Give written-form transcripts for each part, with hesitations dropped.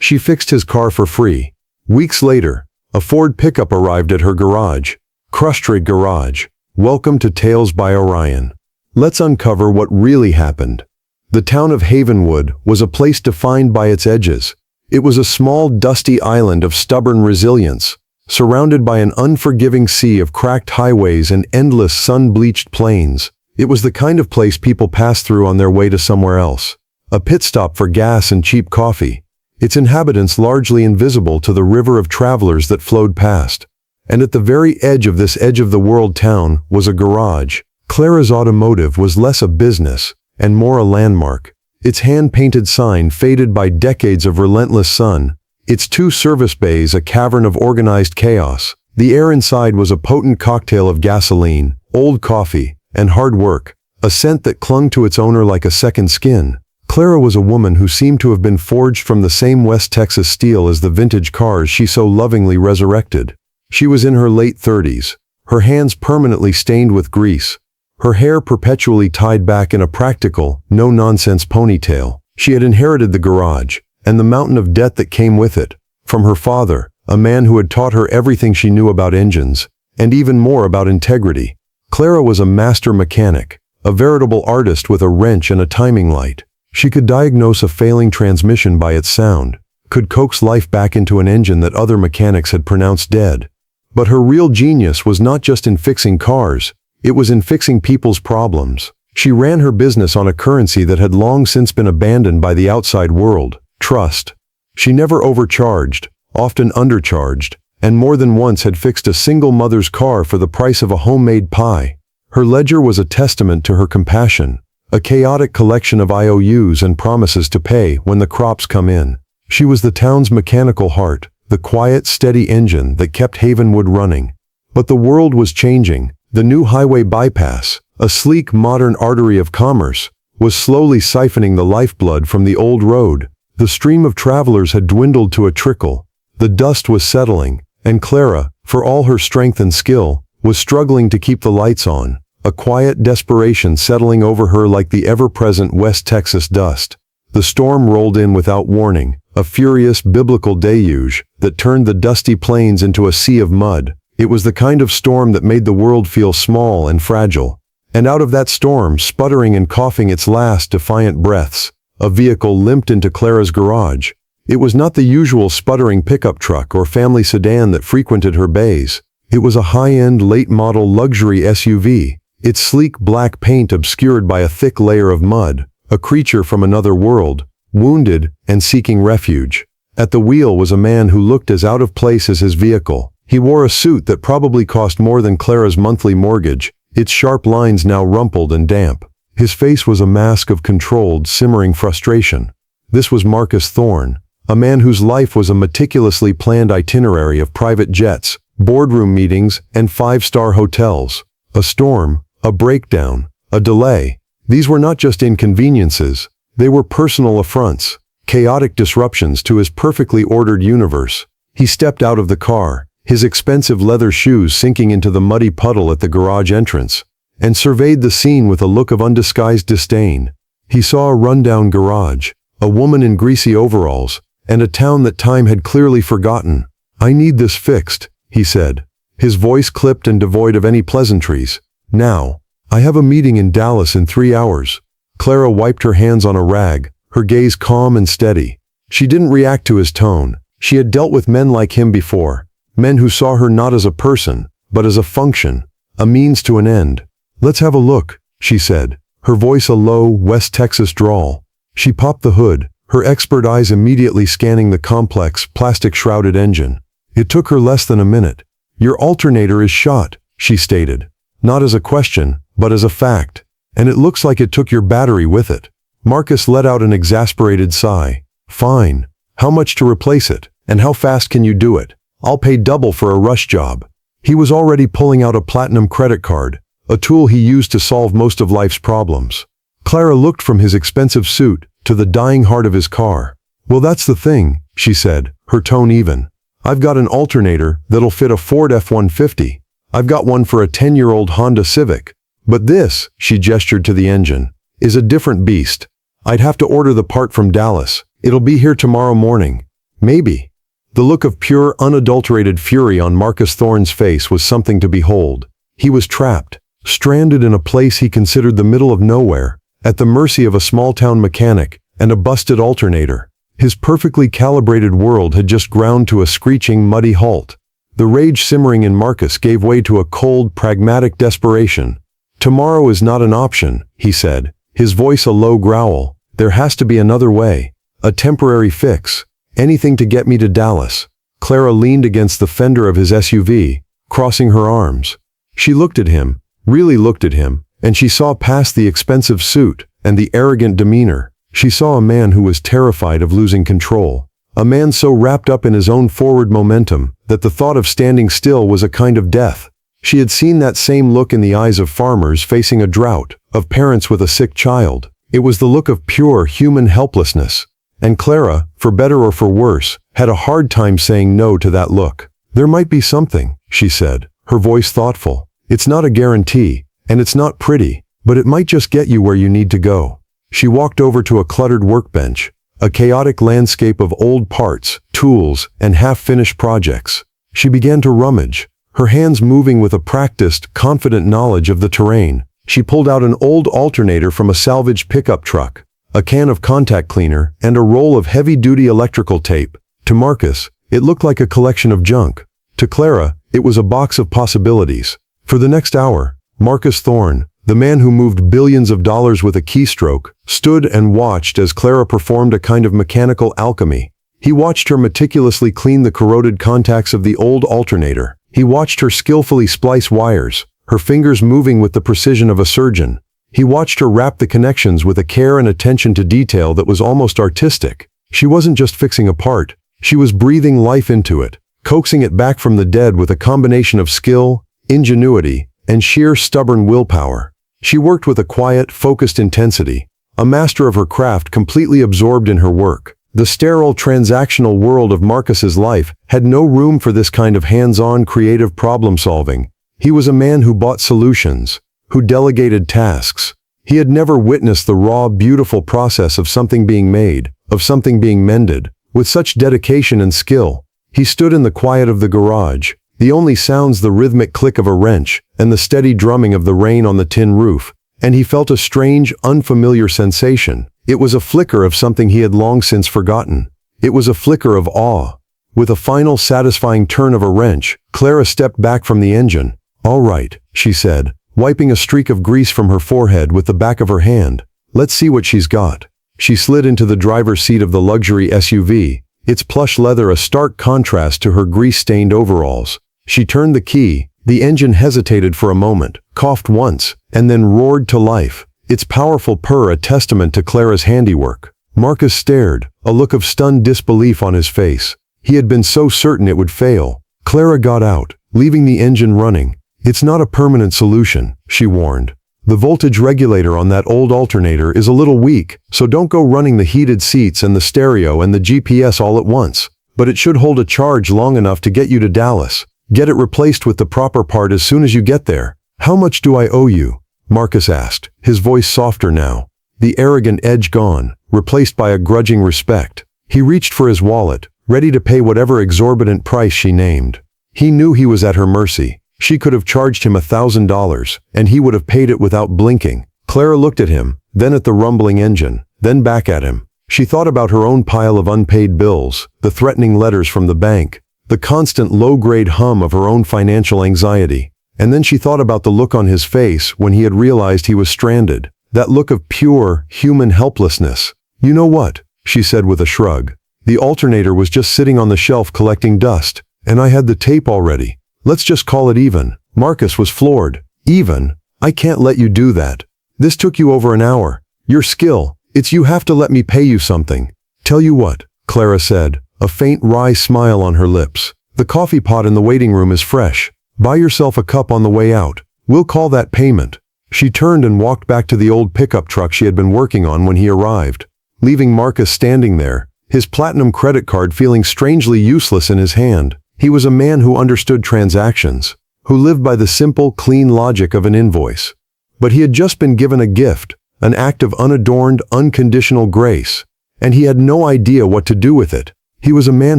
She fixed his car for free. Weeks later, a Ford pickup arrived at her garage. Crushed Garage. Welcome to Tales by Orion. Let's uncover what really happened. The town of Havenwood was a place defined by its edges. It was a small, dusty island of stubborn resilience, surrounded by an unforgiving sea of cracked highways and endless sun-bleached plains. It was the kind of place people passed through on their way to somewhere else. A pit stop for gas and cheap coffee. Its inhabitants largely invisible to the river of travelers that flowed past. And at the very edge of this edge-of-the-world town was a garage. Clara's automotive was less a business and more a landmark. Its hand-painted sign faded by decades of relentless sun. Its 2 service bays a cavern of organized chaos. The air inside was a potent cocktail of gasoline, old coffee, and hard work, a scent that clung to its owner like a second skin. Clara was a woman who seemed to have been forged from the same West Texas steel as the vintage cars she so lovingly resurrected. She was in her late 30s, her hands permanently stained with grease, her hair perpetually tied back in a practical, no-nonsense ponytail. She had inherited the garage, and the mountain of debt that came with it, from her father, a man who had taught her everything she knew about engines, and even more about integrity. Clara was a master mechanic, a veritable artist with a wrench and a timing light. She could diagnose a failing transmission by its sound, could coax life back into an engine that other mechanics had pronounced dead. But her real genius was not just in fixing cars, it was in fixing people's problems. She ran her business on a currency that had long since been abandoned by the outside world: trust. She never overcharged, often undercharged, and more than once had fixed a single mother's car for the price of a homemade pie. Her ledger was a testament to her compassion, a chaotic collection of IOUs and promises to pay when the crops come in. She was the town's mechanical heart, the quiet, steady engine that kept Havenwood running. But the world was changing. The new highway bypass, a sleek modern artery of commerce, was slowly siphoning the lifeblood from the old road. The stream of travelers had dwindled to a trickle. The dust was settling, and Clara, for all her strength and skill, was struggling to keep the lights on, a quiet desperation settling over her like the ever-present West Texas dust. The storm rolled in without warning, a furious biblical deluge that turned the dusty plains into a sea of mud. It was the kind of storm that made the world feel small and fragile. And out of that storm, sputtering and coughing its last defiant breaths, a vehicle limped into Clara's garage. It was not the usual sputtering pickup truck or family sedan that frequented her bays. It was a high-end, late-model luxury SUV, its sleek black paint obscured by a thick layer of mud, a creature from another world, wounded and seeking refuge. At the wheel was a man who looked as out of place as his vehicle. He wore a suit that probably cost more than Clara's monthly mortgage, its sharp lines now rumpled and damp. His face was a mask of controlled, simmering frustration. This was Marcus Thorne, a man whose life was a meticulously planned itinerary of private jets, boardroom meetings, and 5-star hotels. A storm, a breakdown, a delay. These were not just inconveniences, they were personal affronts, chaotic disruptions to his perfectly ordered universe. He stepped out of the car, his expensive leather shoes sinking into the muddy puddle at the garage entrance, and surveyed the scene with a look of undisguised disdain. He saw a rundown garage, a woman in greasy overalls, and a town that time had clearly forgotten. "I need this fixed," he said, his voice clipped and devoid of any pleasantries. "Now. I have a meeting in Dallas in 3 hours." Clara wiped her hands on a rag, her gaze calm and steady. She didn't react to his tone. She had dealt with men like him before. Men who saw her not as a person, but as a function, a means to an end. "Let's have a look," she said, her voice a low, West Texas drawl. She popped the hood, her expert eyes immediately scanning the complex, plastic-shrouded engine. It took her less than a minute. "Your alternator is shot," she stated. Not as a question, but as a fact. "And it looks like it took your battery with it." Marcus let out an exasperated sigh. "Fine. How much to replace it? And how fast can you do it? I'll pay double for a rush job." He was already pulling out a platinum credit card, a tool he used to solve most of life's problems. Clara looked from his expensive suit to the dying heart of his car. "Well, that's the thing," she said, her tone even. "I've got an alternator that'll fit a Ford F-150. I've got one for a 10-year-old Honda Civic. But this," she gestured to the engine, "is a different beast. I'd have to order the part from Dallas. It'll be here tomorrow morning." Maybe. The look of pure, unadulterated fury on Marcus Thorne's face was something to behold. He was trapped, stranded in a place he considered the middle of nowhere, at the mercy of a small-town mechanic and a busted alternator. His perfectly calibrated world had just ground to a screeching, muddy halt. The rage simmering in Marcus gave way to a cold, pragmatic desperation. "Tomorrow is not an option," he said, his voice a low growl. "There has to be another way. A temporary fix. Anything to get me to Dallas." Clara leaned against the fender of his SUV, crossing her arms. She looked at him, really looked at him, and she saw past the expensive suit and the arrogant demeanor. She saw a man who was terrified of losing control. A man so wrapped up in his own forward momentum that the thought of standing still was a kind of death. She had seen that same look in the eyes of farmers facing a drought, of parents with a sick child. It was the look of pure human helplessness. And Clara, for better or for worse, had a hard time saying no to that look. "There might be something," she said, her voice thoughtful. "It's not a guarantee, and it's not pretty, but it might just get you where you need to go." She walked over to a cluttered workbench, a chaotic landscape of old parts, tools, and half-finished projects. She began to rummage, her hands moving with a practiced, confident knowledge of the terrain. She pulled out an old alternator from a salvaged pickup truck, a can of contact cleaner, and a roll of heavy-duty electrical tape. To Marcus, it looked like a collection of junk. To Clara, it was a box of possibilities. For the next hour, Marcus Thorne, the man who moved billions of dollars with a keystroke, stood and watched as Clara performed a kind of mechanical alchemy. He watched her meticulously clean the corroded contacts of the old alternator. He watched her skillfully splice wires, her fingers moving with the precision of a surgeon. He watched her wrap the connections with a care and attention to detail that was almost artistic. She wasn't just fixing a part, she was breathing life into it, coaxing it back from the dead with a combination of skill, ingenuity, and sheer stubborn willpower. She worked with a quiet, focused intensity, a master of her craft completely absorbed in her work. The sterile, transactional world of Marcus's life had no room for this kind of hands-on, creative problem-solving. He was a man who bought solutions, who delegated tasks. He had never witnessed the raw, beautiful process of something being made, of something being mended, with such dedication and skill. He stood in the quiet of the garage, the only sounds the rhythmic click of a wrench and the steady drumming of the rain on the tin roof, and he felt a strange, unfamiliar sensation. It was a flicker of something he had long since forgotten. It was a flicker of awe. With a final satisfying turn of a wrench, Clara stepped back from the engine. "All right," she said, wiping a streak of grease from her forehead with the back of her hand. "Let's see what she's got." She slid into the driver's seat of the luxury SUV, its plush leather a stark contrast to her grease-stained overalls. She turned the key. The engine hesitated for a moment, coughed once, and then roared to life, its powerful purr a testament to Clara's handiwork. Marcus stared, a look of stunned disbelief on his face. He had been so certain it would fail. Clara got out, leaving the engine running. "It's not a permanent solution," she warned. "The voltage regulator on that old alternator is a little weak, so don't go running the heated seats and the stereo and the GPS all at once. But it should hold a charge long enough to get you to Dallas. Get it replaced with the proper part as soon as you get there." "How much do I owe you?" Marcus asked, his voice softer now. The arrogant edge gone, replaced by a grudging respect. He reached for his wallet, ready to pay whatever exorbitant price she named. He knew he was at her mercy. She could have charged him $1,000, and he would have paid it without blinking. Clara looked at him, then at the rumbling engine, then back at him. She thought about her own pile of unpaid bills, the threatening letters from the bank, the constant low-grade hum of her own financial anxiety. And then she thought about the look on his face when he had realized he was stranded, that look of pure, human helplessness. "You know what?" she said with a shrug. "The alternator was just sitting on the shelf collecting dust, and I had the tape already. Let's just call it even." Marcus was floored. "Even? I can't let you do that. This took you over an hour. Your skill, it's you have to let me pay you something." "Tell you what," Clara said, a faint wry smile on her lips. "The coffee pot in the waiting room is fresh. Buy yourself a cup on the way out. We'll call that payment." She turned and walked back to the old pickup truck she had been working on when he arrived, leaving Marcus standing there, his platinum credit card feeling strangely useless in his hand. He was a man who understood transactions, who lived by the simple, clean logic of an invoice. But he had just been given a gift, an act of unadorned, unconditional grace, and he had no idea what to do with it. He was a man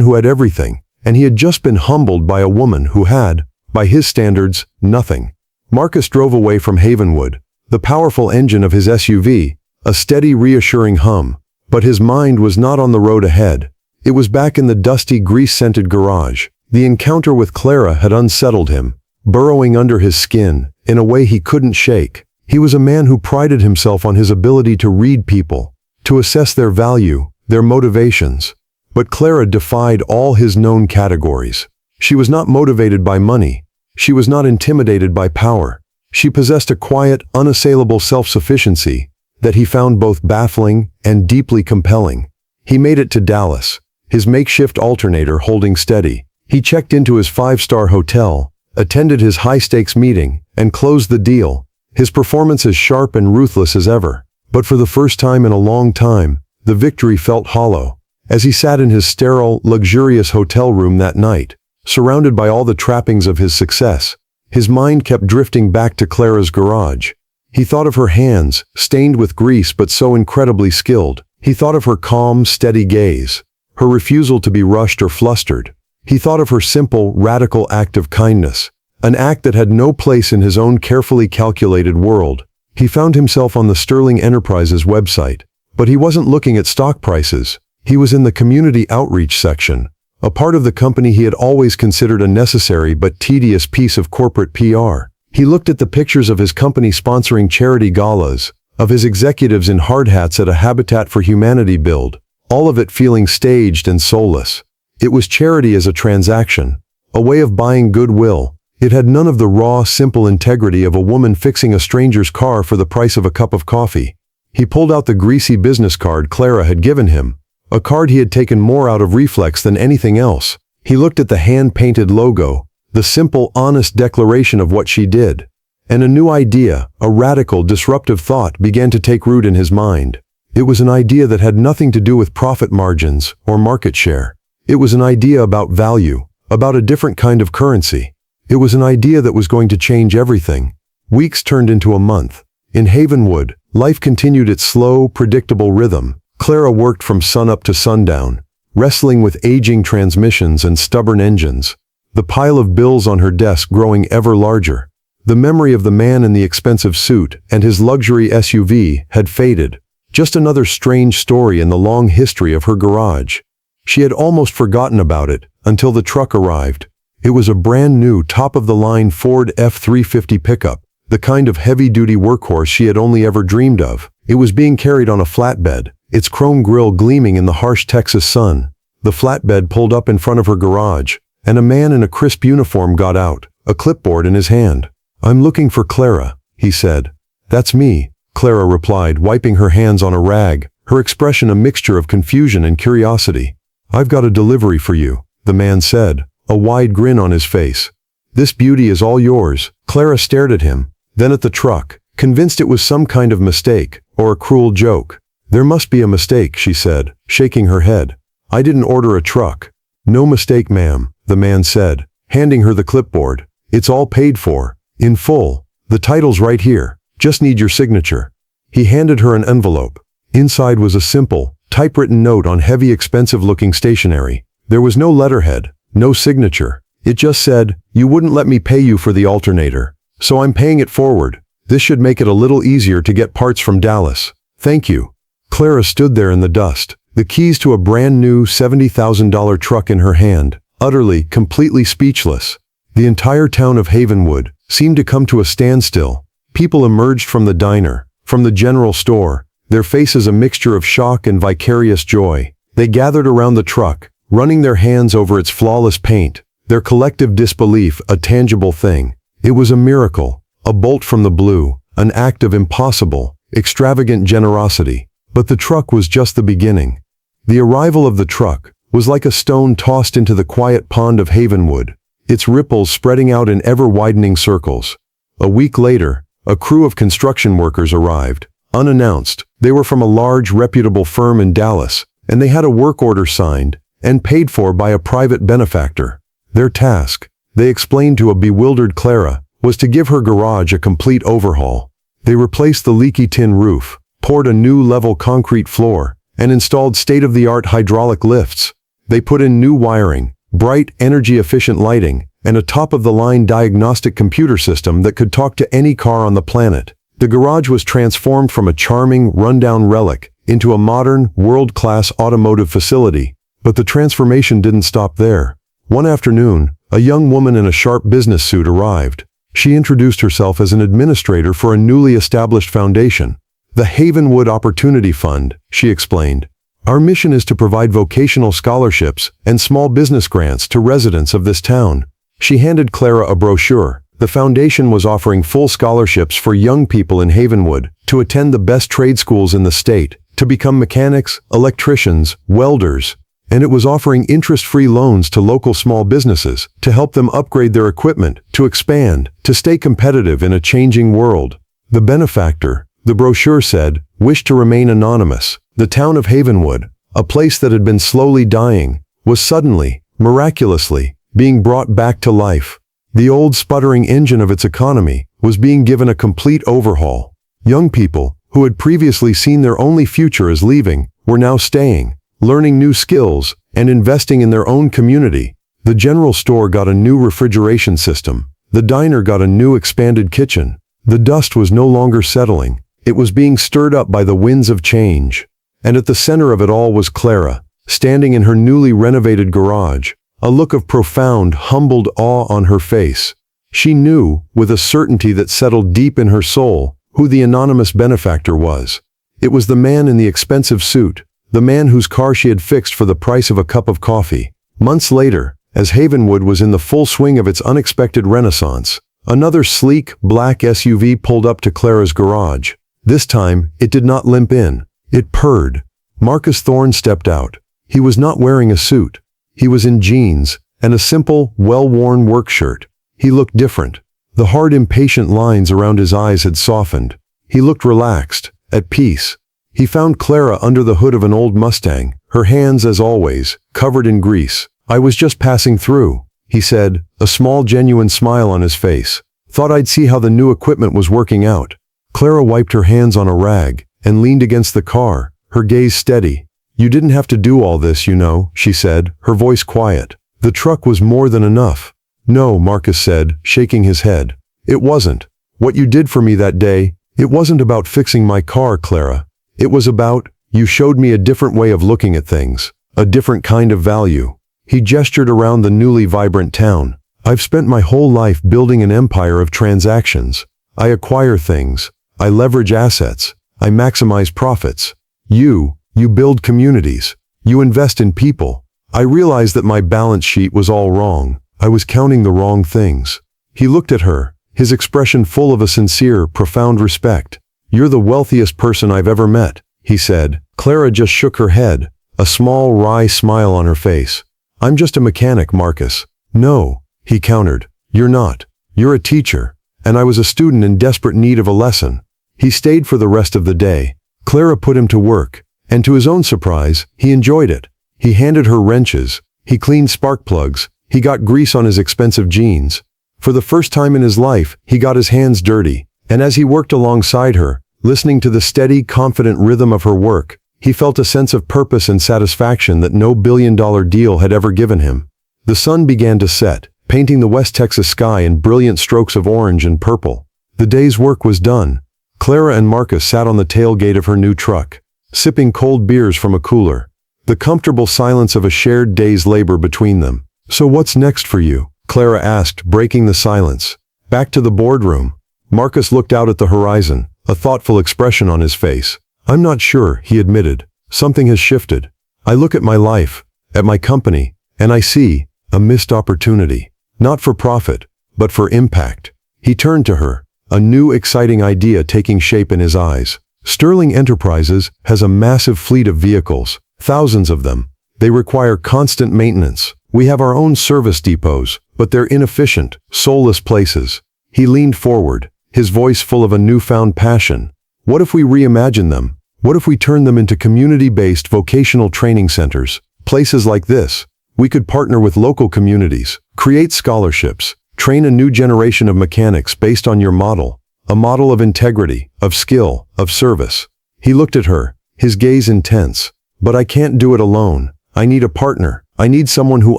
who had everything, and he had just been humbled by a woman who had, by his standards, nothing. Marcus drove away from Havenwood, the powerful engine of his SUV, a steady, reassuring hum. But his mind was not on the road ahead. It was back in the dusty, grease-scented garage. The encounter with Clara had unsettled him, burrowing under his skin in a way he couldn't shake. He was a man who prided himself on his ability to read people, to assess their value, their motivations. But Clara defied all his known categories. She was not motivated by money. She was not intimidated by power. She possessed a quiet, unassailable self-sufficiency that he found both baffling and deeply compelling. He made it to Dallas, his makeshift alternator holding steady. He checked into his 5-star hotel, attended his high-stakes meeting, and closed the deal, his performance as sharp and ruthless as ever. But for the first time in a long time, the victory felt hollow. As he sat in his sterile, luxurious hotel room that night, surrounded by all the trappings of his success, his mind kept drifting back to Clara's garage. He thought of her hands, stained with grease but so incredibly skilled. He thought of her calm, steady gaze, her refusal to be rushed or flustered. He thought of her simple, radical act of kindness, an act that had no place in his own carefully calculated world. He found himself on the Sterling Enterprises website, but he wasn't looking at stock prices. He was in the community outreach section, a part of the company he had always considered a necessary but tedious piece of corporate PR. He looked at the pictures of his company sponsoring charity galas, of his executives in hard hats at a Habitat for Humanity build, all of it feeling staged and soulless. It was charity as a transaction, a way of buying goodwill. It had none of the raw, simple integrity of a woman fixing a stranger's car for the price of a cup of coffee. He pulled out the greasy business card Clara had given him, a card he had taken more out of reflex than anything else. He looked at the hand-painted logo, the simple, honest declaration of what she did. And a new idea, a radical, disruptive thought began to take root in his mind. It was an idea that had nothing to do with profit margins or market share. It was an idea about value, about a different kind of currency. It was an idea that was going to change everything. Weeks turned into a month. In Havenwood, life continued its slow, predictable rhythm. Clara worked from sunup to sundown, wrestling with aging transmissions and stubborn engines. The pile of bills on her desk growing ever larger. The memory of the man in the expensive suit and his luxury SUV had faded. Just another strange story in the long history of her garage. She had almost forgotten about it until the truck arrived. It was a brand new top-of-the-line Ford F-350 pickup, the kind of heavy-duty workhorse she had only ever dreamed of. It was being carried on a flatbed, its chrome grille gleaming in the harsh Texas sun. The flatbed pulled up in front of her garage, and a man in a crisp uniform got out, a clipboard in his hand. "I'm looking for Clara," he said. "That's me," Clara replied, wiping her hands on a rag, her expression a mixture of confusion and curiosity. "I've got a delivery for you," the man said, a wide grin on his face. "This beauty is all yours." Clara stared at him, then at the truck, convinced it was some kind of mistake, or a cruel joke. "There must be a mistake," she said, shaking her head. "I didn't order a truck." "No mistake, ma'am," the man said, handing her the clipboard. "It's all paid for, in full. The title's right here. Just need your signature." He handed her an envelope. Inside was a simple, typewritten note on heavy, expensive-looking stationery. There was no letterhead, no signature. It just said, "You wouldn't let me pay you for the alternator, so I'm paying it forward. This should make it a little easier to get parts from Dallas. Thank you." Clara stood there in the dust, the keys to a brand new $70,000 truck in her hand, utterly, completely speechless. The entire town of Havenwood seemed to come to a standstill. People emerged from the diner, from the general store, their faces a mixture of shock and vicarious joy. They gathered around the truck, running their hands over its flawless paint, their collective disbelief a tangible thing. It was a miracle, a bolt from the blue, an act of impossible, extravagant generosity. But the truck was just the beginning. The arrival of the truck was like a stone tossed into the quiet pond of Havenwood, its ripples spreading out in ever-widening circles. A week later, a crew of construction workers arrived, unannounced. They were from a large, reputable firm in Dallas, and they had a work order signed and paid for by a private benefactor. Their task, they explained to a bewildered Clara, was to give her garage a complete overhaul. They replaced the leaky tin roof, poured a new level concrete floor, and installed state-of-the-art hydraulic lifts. They put in new wiring, bright, energy-efficient lighting, and a top-of-the-line diagnostic computer system that could talk to any car on the planet. The garage was transformed from a charming, rundown relic into a modern, world-class automotive facility. But the transformation didn't stop there. One afternoon, a young woman in a sharp business suit arrived. She introduced herself as an administrator for a newly established foundation, the Havenwood Opportunity Fund, she explained. Our mission is to provide vocational scholarships and small business grants to residents of this town. She handed Clara a brochure. The foundation was offering full scholarships for young people in Havenwood to attend the best trade schools in the state, to become mechanics, electricians, welders, and it was offering interest-free loans to local small businesses to help them upgrade their equipment, to expand, to stay competitive in a changing world. The benefactor, the brochure said, wished to remain anonymous. The town of Havenwood, a place that had been slowly dying, was suddenly, miraculously, being brought back to life. The old sputtering engine of its economy was being given a complete overhaul. Young people, who had previously seen their only future as leaving, were now staying, learning new skills, and investing in their own community. The general store got a new refrigeration system. The diner got a new expanded kitchen. The dust was no longer settling. It was being stirred up by the winds of change. And at the center of it all was Clara, standing in her newly renovated garage, a look of profound, humbled awe on her face. She knew, with a certainty that settled deep in her soul, who the anonymous benefactor was. It was the man in the expensive suit, the man whose car she had fixed for the price of a cup of coffee. Months later, as Havenwood was in the full swing of its unexpected renaissance, another sleek, black SUV pulled up to Clara's garage. This time, it did not limp in. It purred. Marcus Thorne stepped out. He was not wearing a suit. He was in jeans and a simple, well-worn work shirt. He looked different. The hard, impatient lines around his eyes had softened. He looked relaxed, at peace. He found Clara under the hood of an old Mustang, her hands, as always, covered in grease. "I was just passing through," he said, a small, genuine smile on his face. "Thought I'd see how the new equipment was working out." Clara wiped her hands on a rag and leaned against the car, her gaze steady. "You didn't have to do all this, you know," she said, her voice quiet. "The truck was more than enough." "No," Marcus said, shaking his head. "It wasn't. What you did for me that day, it wasn't about fixing my car, Clara. It was about, you showed me a different way of looking at things, a different kind of value." He gestured around the newly vibrant town. "I've spent my whole life building an empire of transactions. I acquire things. I leverage assets. I maximize profits. You build communities. You invest in people. I realized that my balance sheet was all wrong. I was counting the wrong things." He looked at her, his expression full of a sincere, profound respect. "You're the wealthiest person I've ever met," he said. Clara just shook her head, a small, wry smile on her face. "I'm just a mechanic, Marcus." "No," he countered. "You're not. You're a teacher. And I was a student in desperate need of a lesson." He stayed for the rest of the day. Clara put him to work, and to his own surprise, he enjoyed it. He handed her wrenches. He cleaned spark plugs. He got grease on his expensive jeans. For the first time in his life, he got his hands dirty. And as he worked alongside her, listening to the steady, confident rhythm of her work, he felt a sense of purpose and satisfaction that no billion-dollar deal had ever given him. The sun began to set, painting the West Texas sky in brilliant strokes of orange and purple. The day's work was done. Clara and Marcus sat on the tailgate of her new truck, sipping cold beers from a cooler, the comfortable silence of a shared day's labor between them. "So what's next for you?" Clara asked, breaking the silence. "Back to the boardroom." Marcus looked out at the horizon, a thoughtful expression on his face. "I'm not sure," he admitted. "Something has shifted. I look at my life, at my company, and I see a missed opportunity. Not for profit, but for impact." He turned to her, a new exciting idea taking shape in his eyes. "Sterling Enterprises has a massive fleet of vehicles, thousands of them. They require constant maintenance. We have our own service depots, but they're inefficient, soulless places." He leaned forward, his voice full of a newfound passion. "What if we reimagine them? What if we turn them into community-based vocational training centers? Places like this. We could partner with local communities, create scholarships, train a new generation of mechanics based on your model, a model of integrity, of skill, of service." He looked at her, his gaze intense. "But I can't do it alone. I need a partner. I need someone who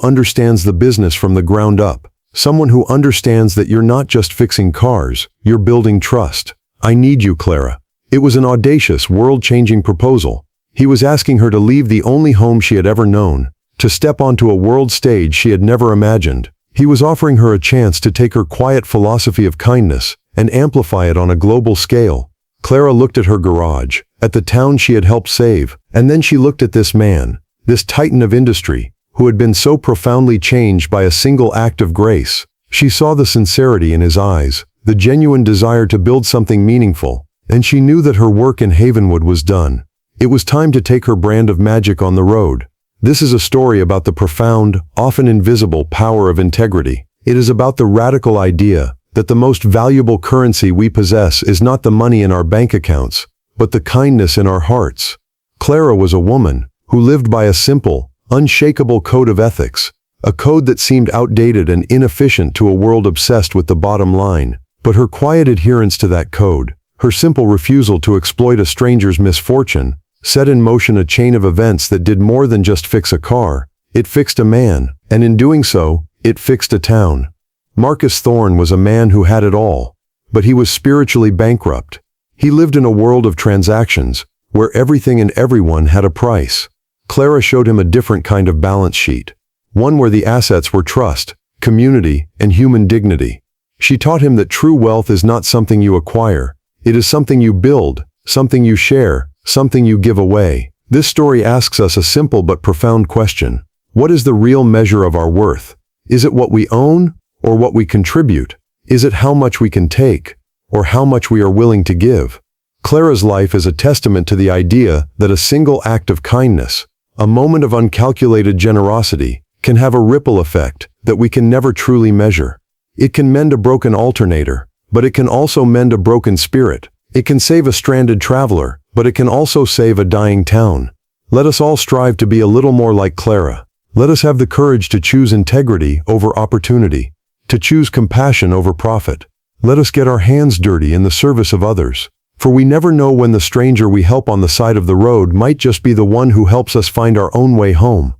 understands the business from the ground up. Someone who understands that you're not just fixing cars, you're building trust. I need you, Clara. It was an audacious, world-changing proposal. He was asking her to leave the only home she had ever known, to step onto a world stage she had never imagined. He was offering her a chance to take her quiet philosophy of kindness and amplify it on a global scale. Clara looked at her garage, at the town she had helped save, and then she looked at this man, this titan of industry, who had been so profoundly changed by a single act of grace. She saw the sincerity in his eyes, the genuine desire to build something meaningful, and she knew that her work in Havenwood was done. It was time to take her brand of magic on the road. This is a story about the profound, often invisible power of integrity. It is about the radical idea that the most valuable currency we possess is not the money in our bank accounts, but the kindness in our hearts. Clara was a woman who lived by a simple, unshakable code of ethics, a code that seemed outdated and inefficient to a world obsessed with the bottom line. But her quiet adherence to that code, her simple refusal to exploit a stranger's misfortune, set in motion a chain of events that did more than just fix a car. It fixed a man, and in doing so, it fixed a town. Marcus Thorne was a man who had it all, but he was spiritually bankrupt. He lived in a world of transactions, where everything and everyone had a price. Clara showed him a different kind of balance sheet, one where the assets were trust, community, and human dignity. She taught him that true wealth is not something you acquire, it is something you build, something you share, something you give away. This story asks us a simple but profound question. What is the real measure of our worth? Is it what we own, or what we contribute? Is it how much we can take, or how much we are willing to give? Clara's life is a testament to the idea that a single act of kindness, a moment of uncalculated generosity, can have a ripple effect that we can never truly measure. It can mend a broken alternator, but it can also mend a broken spirit. It can save a stranded traveler, but it can also save a dying town. Let us all strive to be a little more like Clara. Let us have the courage to choose integrity over opportunity, to choose compassion over profit. Let us get our hands dirty in the service of others, for we never know when the stranger we help on the side of the road might just be the one who helps us find our own way home.